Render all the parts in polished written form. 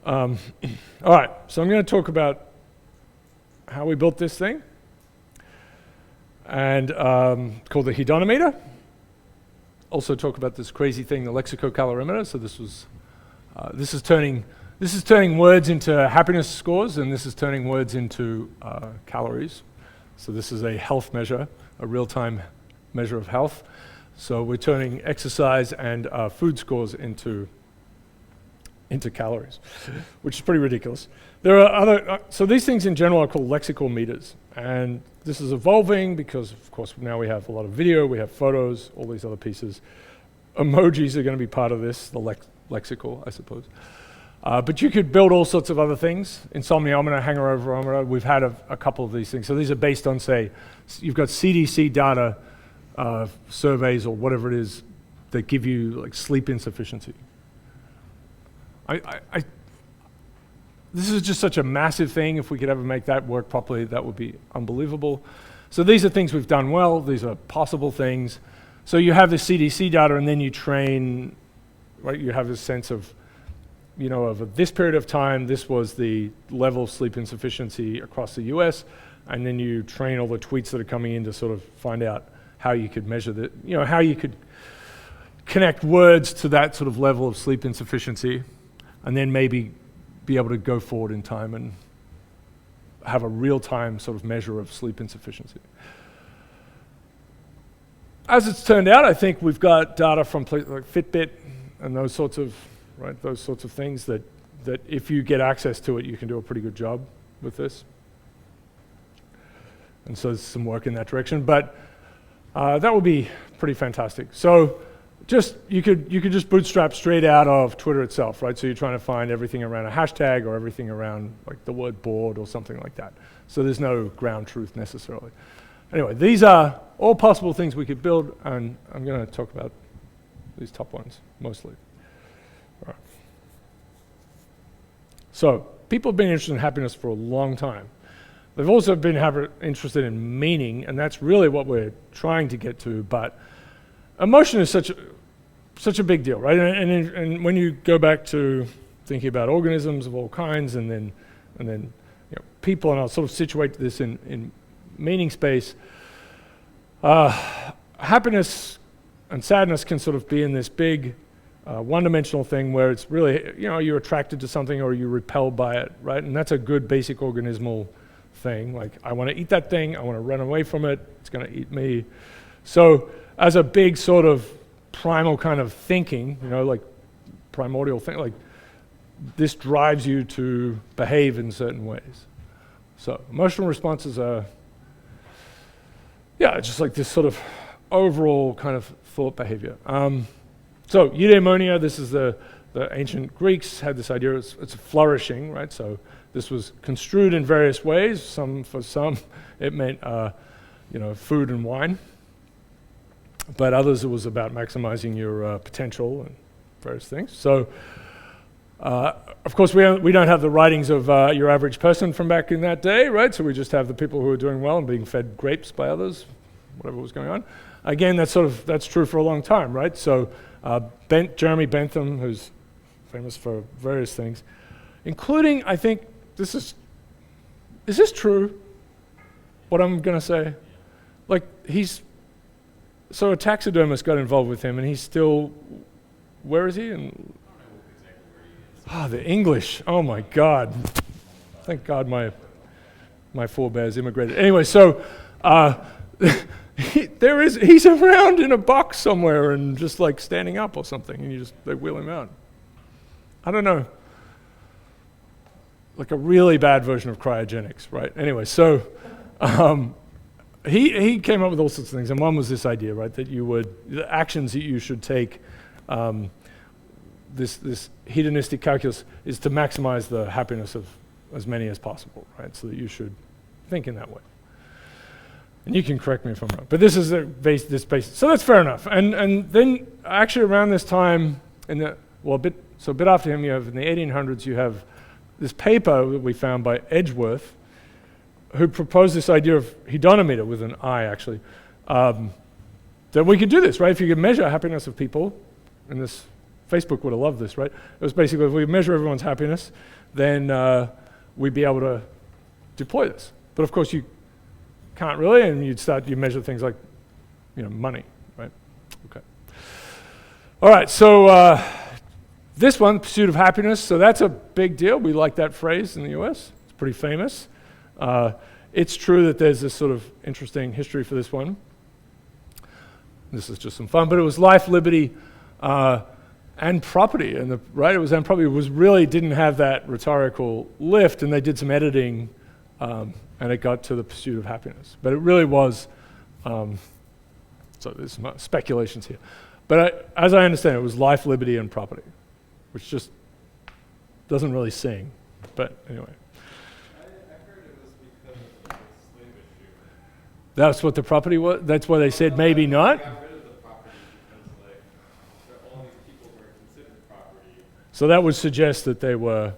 All right, so I'm going to talk about how we built this thing, and called the hedonometer. Also talk about this crazy thing, the lexicocalorimeter. So this is turning words into happiness scores, and this is turning words into calories. So this is a health measure, a real-time measure of health. So we're turning exercise and food scores into calories, which is pretty ridiculous. There are other, so these things in general are called lexical meters, and this is evolving because, of course, now we have a lot of video, we have photos, all these other pieces. Emojis are going to be part of this, the lexical, I suppose. But you could build all sorts of other things. Insomniometer, hangover-ometer, we've had a couple of these things. So these are based on, say, you've got CDC data, surveys or whatever it is that give you like sleep insufficiency. This is just such a massive thing. If we could ever make that work properly, that would be unbelievable. So these are things we've done well. These are possible things. So you have the CDC data, and then you train, right? You have this sense of, over this period of time, this was the level of sleep insufficiency across the US, and then you train all the tweets that are coming in to sort of find out how you could measure that, how you could connect words to that sort of level of sleep insufficiency, and then maybe be able to go forward in time and have a real-time sort of measure of sleep insufficiency. As it's turned out, I think we've got data from places like Fitbit and those sorts of things that if you get access to it, you can do a pretty good job with this. And so there's some work in that direction, but that would be pretty fantastic. So you could just bootstrap straight out of Twitter itself, right? So you're trying to find everything around a hashtag or everything around like the word board or something like that. So there's no ground truth necessarily. Anyway, these are all possible things we could build, and I'm going to talk about these top ones mostly. All right. So people have been interested in happiness for a long time. They've also been interested in meaning, and that's really what we're trying to get to, but emotion is such a big deal, right? And when you go back to thinking about organisms of all kinds, and then people, and I'll sort of situate this in meaning space, happiness and sadness can sort of be in this big one-dimensional thing where it's really, you're attracted to something or you're repelled by it, right? And that's a good basic organismal thing. Like, I want to eat that thing, I want to run away from it, it's going to eat me. So as a big sort of primal kind of thinking, like primordial thing, like this drives you to behave in certain ways. So emotional responses are, just like this sort of overall kind of thought behavior. So eudaimonia, this is the ancient Greeks had this idea, it's flourishing, right? So this was construed in various ways. For some, it meant food and wine. But others, it was about maximizing your potential and various things. So, of course, we don't have the writings of your average person from back in that day, right? So we just have the people who are doing well and being fed grapes by others, whatever was going on. Again, that's true for a long time, right? So Jeremy Bentham, who's famous for various things, including, I think, is this true, what I'm going to say? Like, so a taxidermist got involved with him, and he's still, where is he? The English, oh my God. Thank God my forebears immigrated. Anyway, so he's around in a box somewhere and just like standing up or something, and they wheel him out. I don't know. Like a really bad version of cryogenics, right? Anyway, so he came up with all sorts of things, and one was this idea, right, that the actions that you should take, this hedonistic calculus is to maximize the happiness of as many as possible, right? So that you should think in that way. And you can correct me if I'm wrong, but this is this base. So that's fair enough. And then actually around this time, a bit after him, you have in the 1800s, you have this paper that we found by Edgeworth, who proposed this idea of hedonometer with an I, actually, that we could do this, right? If you could measure happiness of people in this Facebook would have loved this, right? It was basically, if we measure everyone's happiness, then we'd be able to deploy this. But of course you can't really, and you measure things like, money, right? Okay. All right, so this one, pursuit of happiness, so that's a big deal. We like that phrase in the US. It's pretty famous. It's true that there's this sort of interesting history for this one. This is just some fun, but it was life, liberty, and property, and it was really didn't have that rhetorical lift, and they did some editing, and it got to the pursuit of happiness. But it really was, so there's some speculations here. But as I understand it, was life, liberty, and property, which just doesn't really sing, but anyway. I heard it was because of the slave issue. That's what the property was? That's why they said maybe not? They got rid of the property because all these people were considered property. So that would suggest that they were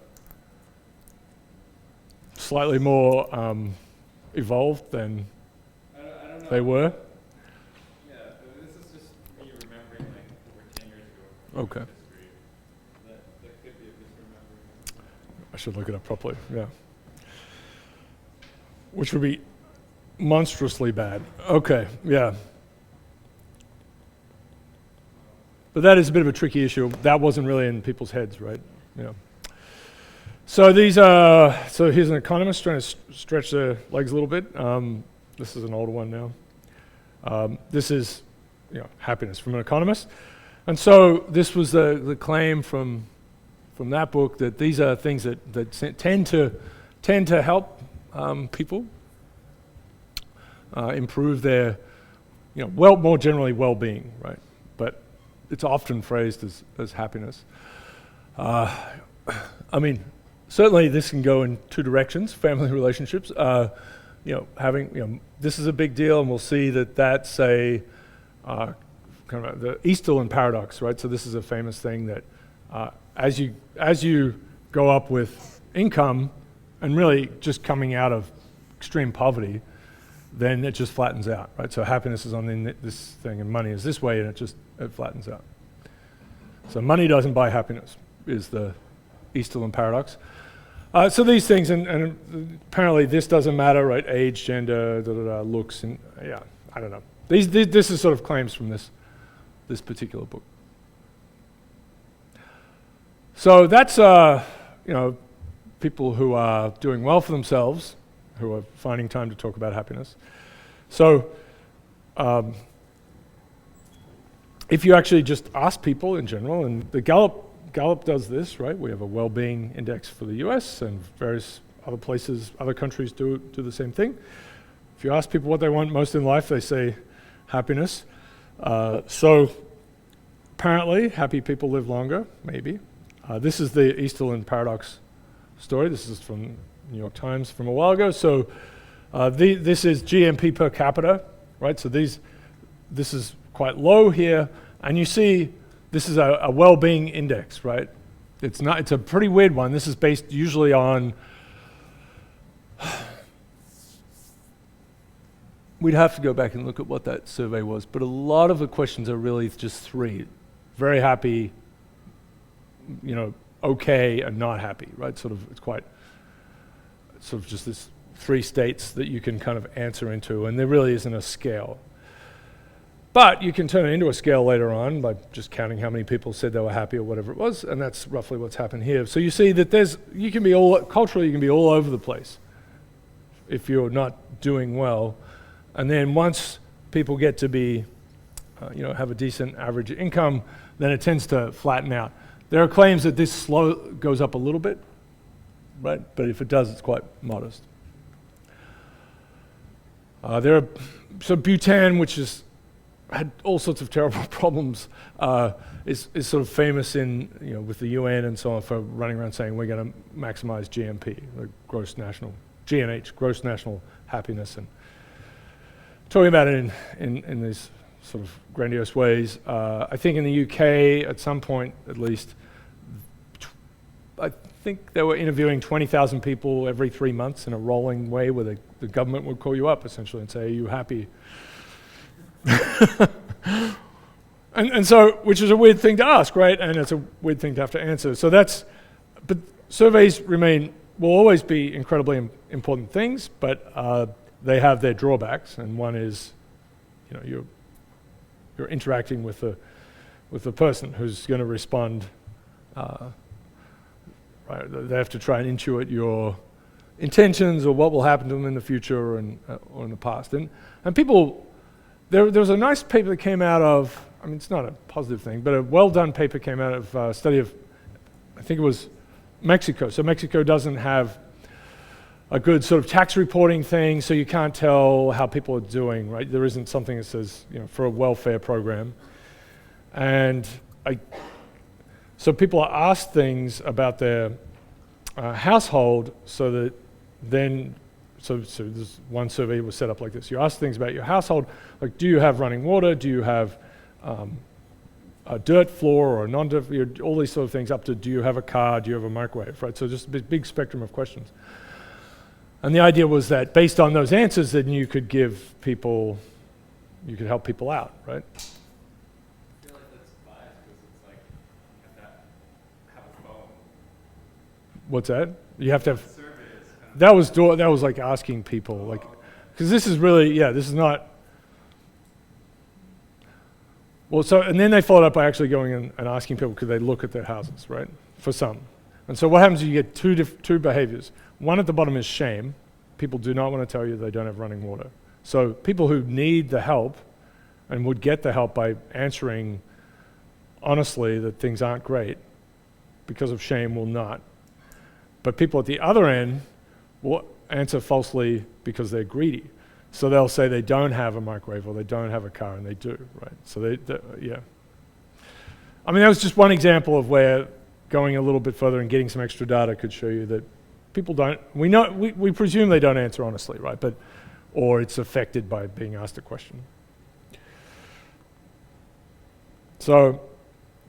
slightly more evolved than I don't know. they were? Yeah, this is just me remembering like over 10 years ago. Okay. History. That could be a misremembering. I should look it up properly, yeah. Which would be monstrously bad. Okay, yeah. But that is a bit of a tricky issue. That wasn't really in people's heads, right? Yeah. So here's an economist trying to stretch their legs a little bit. This is an older one now. This is, happiness from an economist. And so this was the claim from that book, that these are things that tend to help people improve their, more generally well-being, right? But it's often phrased as happiness. Certainly this can go in two directions, family relationships. This is a big deal, and we'll see that that's a kind of the Easterlin paradox, right? So this is a famous thing that as you go up with income and really just coming out of extreme poverty, then it just flattens out, right? So happiness is on this thing, and money is this way, and it flattens out. So money doesn't buy happiness, is the Easterlin paradox. So these things, and apparently this doesn't matter, right? Age, gender, looks, and I don't know. This is sort of claims from this particular book. So that's people who are doing well for themselves, who are finding time to talk about happiness. So if you actually just ask people in general, and the Gallup does this, right? We have a well-being index for the US, and various other places, other countries do the same thing. If you ask people what they want most in life, they say happiness. So apparently, happy people live longer, maybe. This is the Easterlin paradox story. This is from New York Times from a while ago. So this is GMP per capita, right? So this is quite low here, and you see this is a well-being index, right? It's a pretty weird one. This is based usually on, we'd have to go back and look at what that survey was, but a lot of the questions are really just three. Very happy, okay, and not happy, right? It's quite just this three states that you can kind of answer into, and there really isn't a scale. But you can turn it into a scale later on by just counting how many people said they were happy or whatever it was, and that's roughly what's happened here. So you see that culturally you can be all over the place if you're not doing well. And then once people get to be, have a decent average income, then it tends to flatten out. There are claims that this goes up a little bit, right? But if it does, it's quite modest. So Bhutan, which had all sorts of terrible problems, is sort of famous with the UN and so on for running around saying we're going to maximize GNP, GNH, gross national happiness, and talking about it in these sort of grandiose ways. I think in the UK, at some point at least, I think they were interviewing 20,000 people every 3 months in a rolling way where the government would call you up essentially and say, are you happy? And And so, which is a weird thing to ask, right? And it's a weird thing to have to answer. So but surveys will always be incredibly important things, but they have their drawbacks. And one is, you're interacting with the person who's going to respond. Right? They have to try and intuit your intentions or what will happen to them in the future or in the past. And people, there was a nice paper that came out of, it's not a positive thing, but a well-done paper came out of a study of, I think it was Mexico. So Mexico doesn't have a good sort of tax reporting thing, so you can't tell how people are doing, right? There isn't something that says, for a welfare program. And so people are asked things about their household so that then, so this one survey was set up like this. You ask things about your household, like do you have running water? Do you have a dirt floor or a non-dirt, all these sort of things, up to do you have a car? Do you have a microwave, right? So just a big spectrum of questions. And the idea was that based on those answers, then you could help people out, right? I feel like that's biased because it's like, you have a phone. What's that? You have to have. Survey is kind of That was like asking people, like, because this is really, this is not. Well, so and then they followed up by actually going in and asking people could they look at their houses, right? For some, and so what happens is you get two behaviors. One at the bottom is shame. People do not want to tell you they don't have running water. So people who need the help and would get the help by answering honestly that things aren't great because of shame will not. But people at the other end will answer falsely because they're greedy. So they'll say they don't have a microwave or they don't have a car, and they do, right? So that was just one example of where going a little bit further and getting some extra data could show you that people don't, we presume they don't answer honestly, right? Or it's affected by being asked a question. So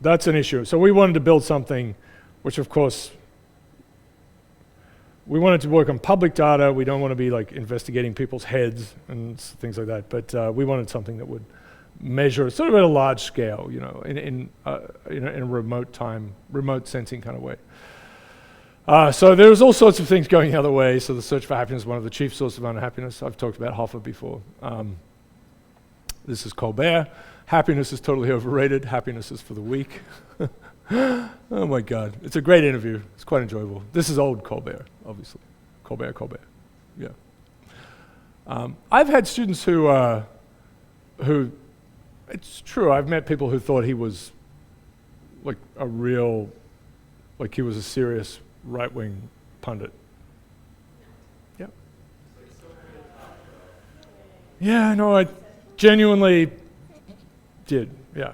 that's an issue. So we wanted to build something which, of course, we wanted to work on public data. We don't want to be like investigating people's heads and things like that, but we wanted something that would measure sort of at a large scale, in a remote sensing kind of way. So there's all sorts of things going the other way. So the search for happiness is one of the chief sources of unhappiness. I've talked about Hoffa before. This is Colbert. Happiness is totally overrated. Happiness is for the weak. Oh my God. It's a great interview. It's quite enjoyable. This is old Colbert, obviously. Colbert. Yeah. I've had students who, it's true, I've met people who thought he was like he was a serious right-wing pundit. Yep. Yeah, no, I genuinely did, yeah.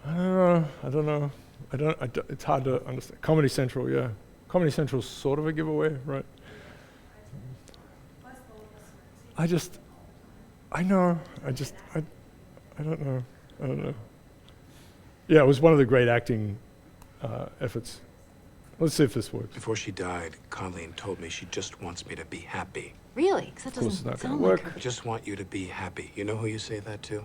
I don't know. It's hard to understand. Comedy Central, yeah. Comedy Central's sort of a giveaway, right? I don't know. Yeah, it was one of the great acting efforts. Let's see if this works. Before she died, Colleen told me she just wants me to be happy. Really? Because that Of course it's doesn't not gonna sound work. like her. I just want you to be happy. You know who you say that to?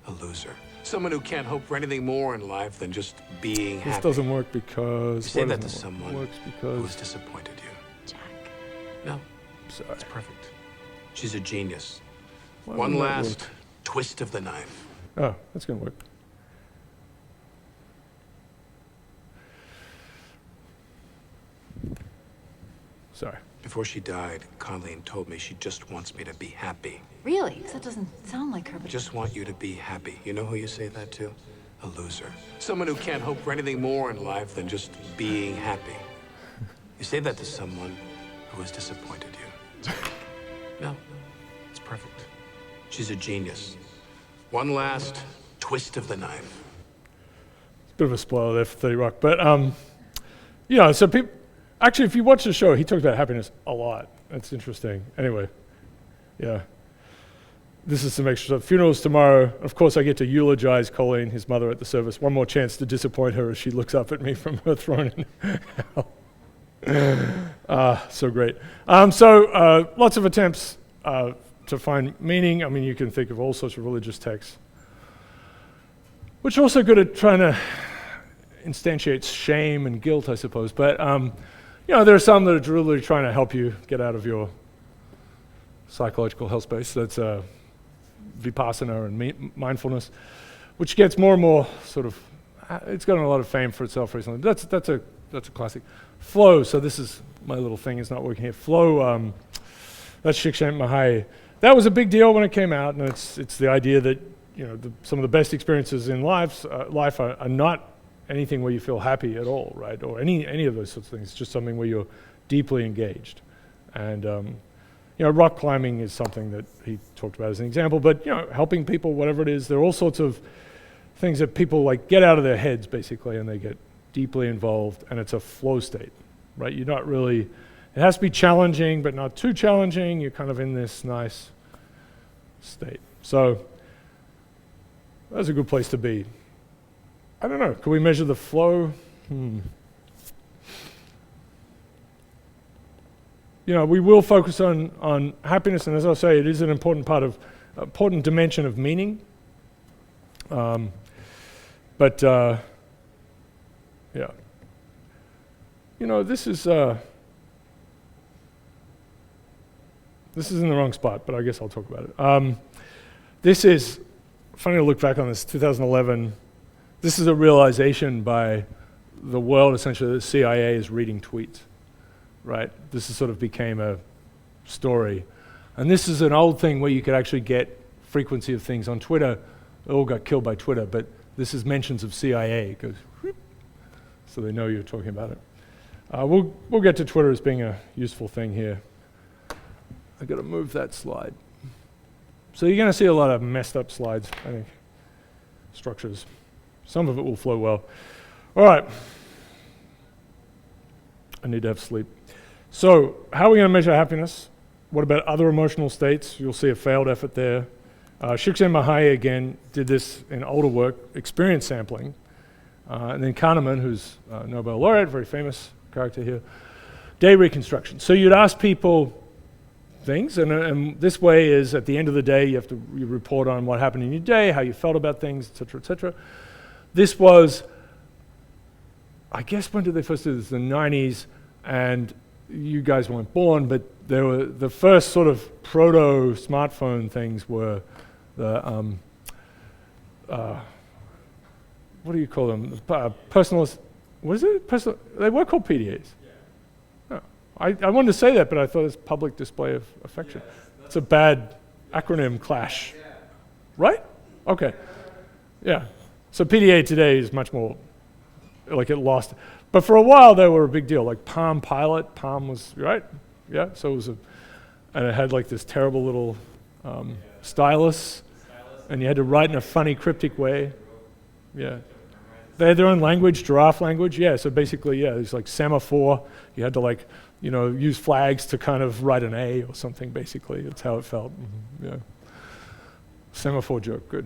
A loser. Someone who can't hope for anything more in life than just being This happy. doesn't work because... You say why that to doesn't it work? someone It works who because... has disappointed you. Jack. No, Sorry. it's perfect. She's a genius. Why One wouldn't that last twist of the knife. work? Oh, that's going to work. Sorry. Before she died, Colleen told me she just wants me to be happy. Really? Because that doesn't sound like her. I But just want you to be happy. You know who you say that to? A loser. Someone who can't hope for anything more in life than just being happy. You say that to someone who has disappointed you. No, it's perfect. She's a genius. One last twist of the knife. It's a bit of a spoiler there for 30 Rock. But, so people... Actually, if you watch the show, he talks about happiness a lot. That's interesting. Anyway, yeah. This is some extra stuff. Funerals tomorrow. Of course, I get to eulogize Colleen, his mother, at the service. One more chance to disappoint her as she looks up at me from her throne in hell. So great. Lots of attempts to find meaning. I mean, you can think of all sorts of religious texts, which are also good at trying to instantiate shame and guilt, I suppose. But there are some that are really trying to help you get out of your psychological hell space. That's vipassana and mindfulness, which gets more and more sort of. It's gotten a lot of fame for itself recently. That's a classic. Flow. So this is my little thing. It's not working here. Flow. That's Csikszentmihalyi. That was a big deal when it came out, and it's the idea that some of the best experiences in life are not anything where you feel happy at all, right? Or any of those sorts of things. It's just something where you're deeply engaged. And rock climbing is something that he talked about as an example. But helping people, whatever it is, there are all sorts of things that people like get out of their heads basically, and they get deeply involved, and it's a flow state, right? You're not really. It has to be challenging, but not too challenging. You're kind of in this nice state. So that's a good place to be. I don't know. Can we measure the flow? We will focus on happiness, and as I say, it is an important dimension of meaning. But this is in the wrong spot, but I guess I'll talk about it. This is funny to look back on this. 2011. This is a realization by the world, essentially, that the CIA is reading tweets, right? This is sort of became a story. And this is an old thing where you could actually get frequency of things on Twitter. It all got killed by Twitter, but this is mentions of CIA. It goes, whoop, so they know you're talking about it. We'll get to Twitter as being a useful thing here. I got to move that slide. So you're going to see a lot of messed up slides, I think. Structures. Some of it will flow well. All right. I need to have sleep. So how are we going to measure happiness? What about other emotional states? You'll see a failed effort there. Csikszentmihalyi, again, did this in older work, experience sampling. And then Kahneman, who's a Nobel laureate, very famous character here, day reconstruction. So you'd ask people things, and this way is, at the end of the day, you report on what happened in your day, how you felt about things, etc., etc. This was, I guess, when did they first do this? The 90s, and you guys weren't born, but there were the first sort of proto-smartphone things were the, what do you call them? Personalist, what is it? They were called PDAs. Yeah. Oh, I wanted to say that, but I thought it's public display of affection. It's a bad acronym clash. Yeah. Right? Okay. Yeah. So PDA today is much more, like, it lost. But for a while, they were a big deal. Like Palm Pilot, Palm was, right? Yeah, so it was and it had like this terrible little stylus, and you had to write in a funny, cryptic way. Yeah. They had their own language, giraffe language. Yeah, so basically, yeah, it's like semaphore. You had to like, use flags to kind of write an A or something, basically. That's how it felt. Mm-hmm. Yeah. Semaphore joke, good.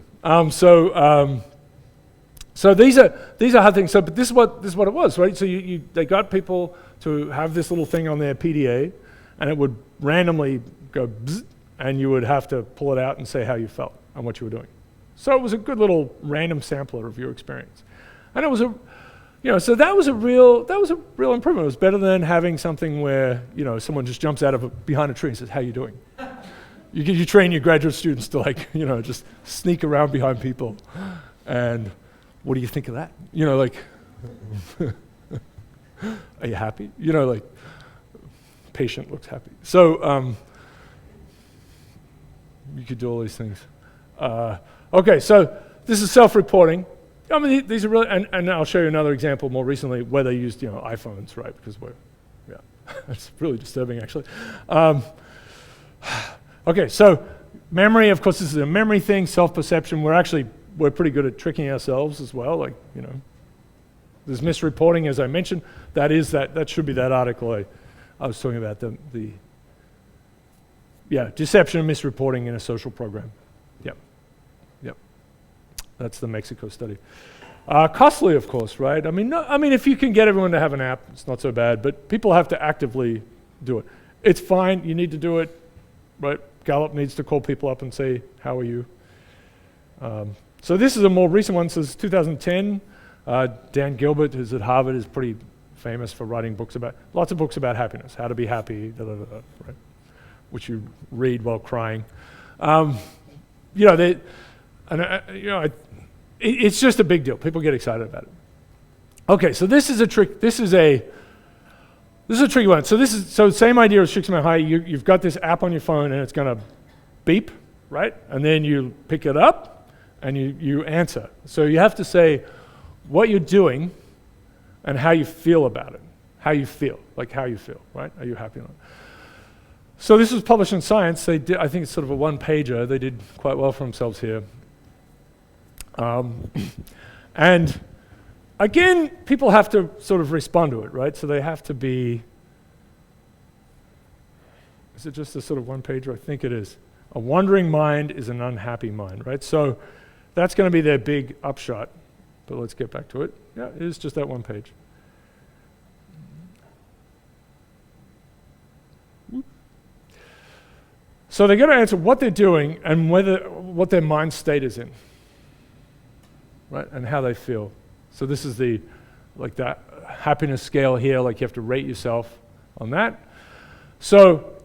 So these are hard things. So, but this is what it was, right? So they got people to have this little thing on their PDA, and it would randomly go bzz, and you would have to pull it out and say how you felt and what you were doing. So it was a good little random sampler of your experience, and it was so that was a real improvement. It was better than having something where someone just jumps out of behind a tree and says, "How you doing?" You train your graduate students to just sneak around behind people, and what do you think of that? Are you happy? Patient looks happy. So you could do all these things. Okay, so this is self-reporting. I mean, these are really, and I'll show you another example more recently where they used iPhones, right? Because it's really disturbing actually. Okay, so memory, of course, this is a memory thing. Self-perception. We're pretty good at tricking ourselves as well. There's misreporting, as I mentioned. That should be that article I was talking about, the deception and misreporting in a social program. Yep. That's the Mexico study. Costly, of course, right? I mean, if you can get everyone to have an app, it's not so bad, but people have to actively do it. It's fine, you need to do it, right? Gallup needs to call people up and say, how are you? So this is a more recent one. So this is 2010. Dan Gilbert, who's at Harvard, is pretty famous for writing lots of books about happiness, how to be happy, right? Which you read while crying. It's just a big deal. People get excited about it. Okay, so this is a trick. This is a tricky one. So same idea as Shikshma High. You've got this app on your phone and it's going to beep, right? And then you pick it up and you answer. So you have to say what you're doing and how you feel about it. How you feel, right? Are you happy or not? So this was published in Science. They did, I think it's sort of a one-pager. They did quite well for themselves here. And again, people have to sort of respond to it, right? So they have to be, is it just a sort of one-pager? I think it is. A wandering mind is an unhappy mind, right? So that's going to be their big upshot. But let's get back to it. Yeah, it is just that one page. So they're going to answer what they're doing and what their mind state is in, right? And how they feel. So this is that happiness scale here, like you have to rate yourself on that. So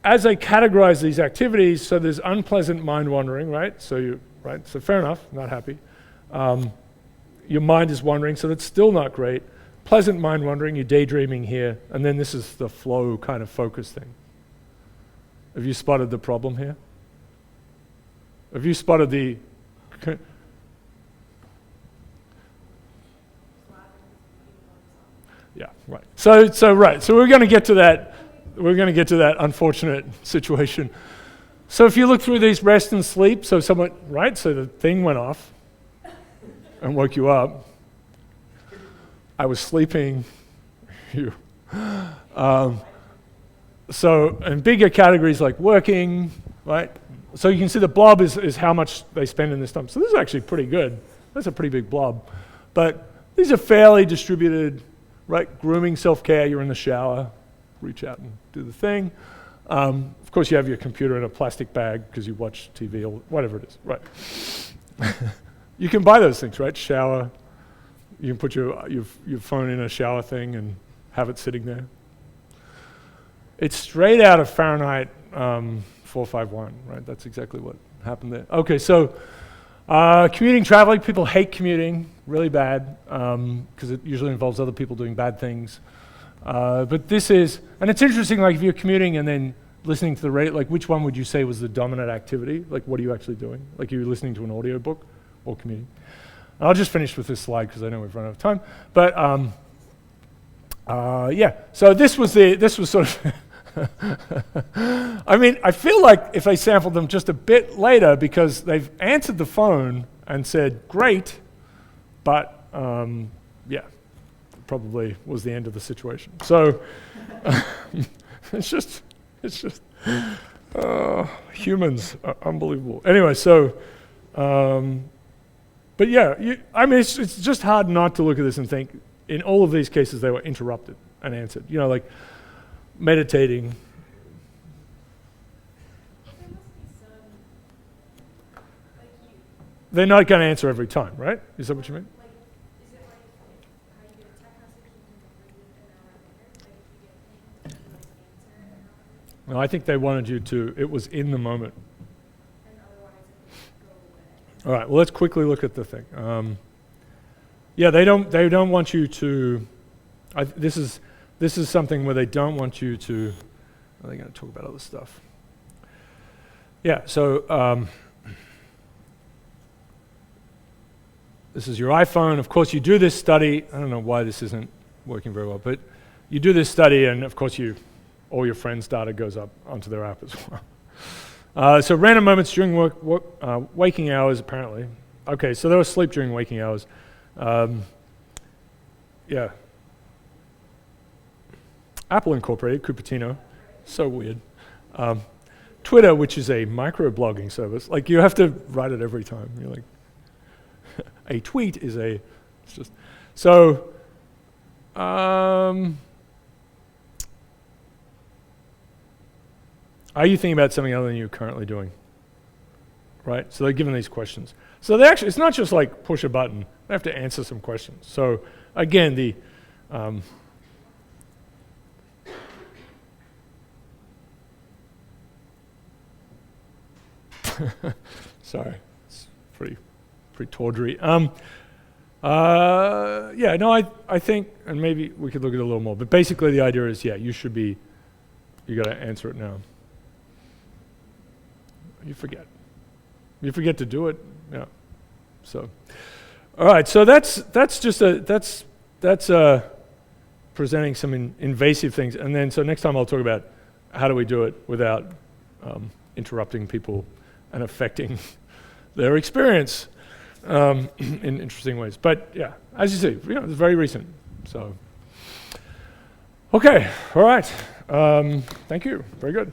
as they categorize these activities, so there's unpleasant mind wandering, right? So fair enough, not happy. Your mind is wandering, so that's still not great. Pleasant mind wandering, you're daydreaming here, and then this is the flow kind of focus thing. Have you spotted the problem here? Have you spotted the... Yeah, right. So we're going to get to that. We're going to get to that unfortunate situation. So if you look through these rest and sleep, so the thing went off and woke you up. I was sleeping. So in bigger categories like working, right? So you can see the blob is how much they spend in this time. So this is actually pretty good. That's a pretty big blob. But these are fairly distributed, right? Grooming, self-care, you're in the shower, reach out and do the thing. Of course, you have your computer in a plastic bag because you watch TV or whatever it is, right? You can buy those things, right? Shower. You can put your phone in a shower thing and have it sitting there. It's straight out of Fahrenheit 451, right? That's exactly what happened there. Okay, so commuting, traveling, people hate commuting, really bad, because it usually involves other people doing bad things. But this is, and it's interesting, like if you're commuting and then listening to the radio, like which one would you say was the dominant activity? Like what are you actually doing? Like you're listening to an audio book or commuting? And I'll just finish with this slide because I know we've run out of time. But yeah, so this was sort of, I mean, I feel like if I sampled them just a bit later because they've answered the phone and said, great, but yeah, probably was the end of the situation. So it's just humans are unbelievable. Anyway, so, but yeah, I mean, it's just hard not to look at this and think, in all of these cases, they were interrupted and answered. You know, like meditating. They're not going to answer every time, right? Is that what you mean? Is it like how you get a text message and you can read it an hour later? Like if you get an answer an hour later? No, I think they wanted you to, it was in the moment. And otherwise it would go away. All right, well, let's quickly look at the thing. Yeah, they don't want you to, this is something where they don't want you to, are they going to talk about other stuff? Yeah, so this is your iPhone. Of course, you do this study. I don't know why this isn't working very well, but you do this study, and of course, all your friends' data goes up onto their app as well. So random moments during waking hours, apparently. Okay, so there was sleep during waking hours. Yeah. Apple Incorporated, Cupertino. So weird. Twitter, which is a microblogging service. Like, you have to write it every time. You're like, a tweet is it's just, so, Are you thinking about something other than you're currently doing? Right? So they're given these questions. So they actually, it's not just like push a button. They have to answer some questions. So again, the sorry, it's pretty tawdry. Yeah, no, I think, and maybe we could look at it a little more, but basically the idea is, yeah, you got to answer it now. You forget to do it, yeah. So, all right, so that's presenting some invasive things, and then so next time I'll talk about how do we do it without interrupting people and affecting their experience in interesting ways. But yeah, as you see, it's very recent. So, okay, all right. Thank you. Very good.